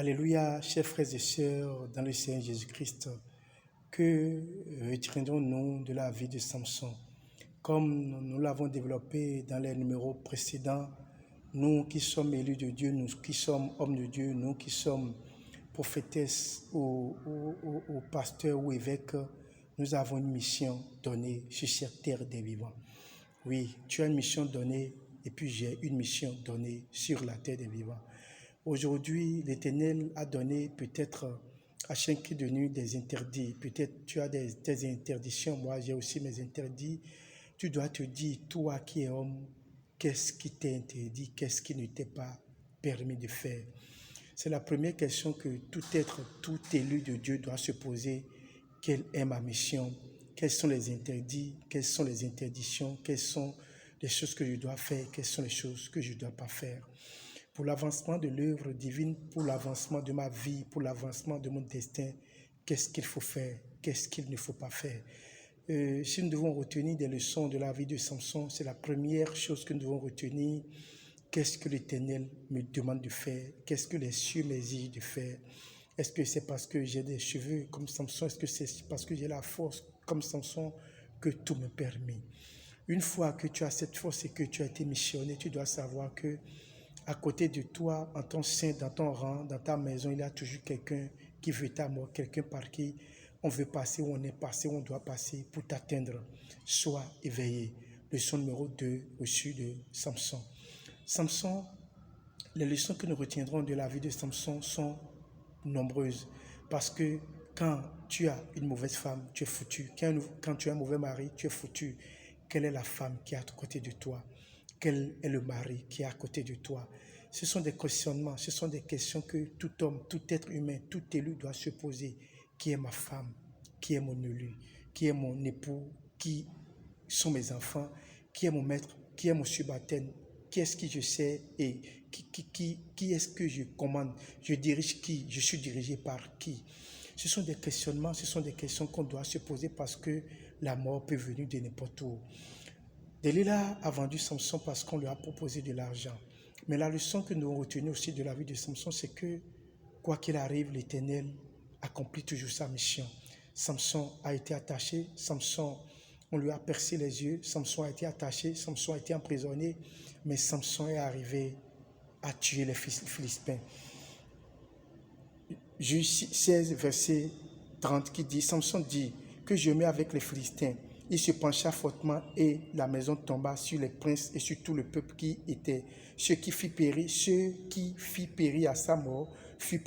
Alléluia, chers frères et sœurs, dans le Seigneur Jésus-Christ, que retiendrons-nous de la vie de Samson? Comme nous l'avons développé dans les numéros précédents, nous qui sommes élus de Dieu, nous qui sommes hommes de Dieu, nous qui sommes prophétesses ou pasteurs ou évêques, nous avons une mission donnée sur cette terre des vivants. Oui, tu as une mission donnée et puis j'ai une mission donnée sur la terre des vivants. Aujourd'hui, l'Éternel a donné peut-être à chacun de nous des interdits. Peut-être tu as des interdictions, moi j'ai aussi mes interdits. Tu dois te dire, toi qui es homme, qu'est-ce qui t'est interdit, qu'est-ce qui ne t'est pas permis de faire. C'est la première question que tout être, tout élu de Dieu doit se poser. Quelle est ma mission? Quels sont les interdits? Quelles sont les interdictions? Quelles sont les choses que je dois faire? Quelles sont les choses que je ne dois pas faire? Pour l'avancement de l'œuvre divine, pour l'avancement de ma vie, pour l'avancement de mon destin, qu'est-ce qu'il faut faire? Qu'est-ce qu'il ne faut pas faire? Si nous devons retenir des leçons de la vie de Samson, c'est la première chose que nous devons retenir. Qu'est-ce que l'Éternel me demande de faire? Qu'est-ce que les cieux m'exigent de faire? Est-ce que c'est parce que j'ai des cheveux comme Samson? Est-ce que c'est parce que j'ai la force comme Samson que tout me permet? Une fois que tu as cette force et que tu as été missionné, tu dois savoir que à côté de toi, en ton sein, dans ton rang, dans ta maison, il y a toujours quelqu'un qui veut ta mort, quelqu'un par qui on veut passer, où on est passé, où on doit passer pour t'atteindre. Sois éveillé. Leçon numéro 2, reçue de Samson. Samson, les leçons que nous retiendrons de la vie de Samson sont nombreuses. Parce que quand tu as une mauvaise femme, tu es foutu. Quand tu as un mauvais mari, tu es foutu. Quelle est la femme qui est à côté de toi? Quel est le mari qui est à côté de toi? Ce sont des questionnements, ce sont des questions que tout homme, tout être humain, tout élu doit se poser. Qui est ma femme? Qui est mon élu? Qui est mon époux? Qui sont mes enfants? Qui est mon maître? Qui est mon subalterne? Qui est-ce que je sais et qui est-ce que je commande? Je dirige qui? Je suis dirigé par qui? Ce sont des questionnements, ce sont des questions qu'on doit se poser parce que la mort peut venir de n'importe où. Delilah a vendu Samson parce qu'on lui a proposé de l'argent. Mais la leçon que nous avons retenue aussi de la vie de Samson, c'est que, quoi qu'il arrive, l'Éternel accomplit toujours sa mission. Samson a été attaché, Samson, on lui a percé les yeux, Samson a été attaché, Samson a été emprisonné, mais Samson est arrivé à tuer les Philistins. Juge 16, verset 30, qui dit, Samson dit que je mets avec les Philistins. Il se pencha fortement et la maison tomba sur les princes et sur tout le peuple qui était. Ce qui fit périr à sa mort fut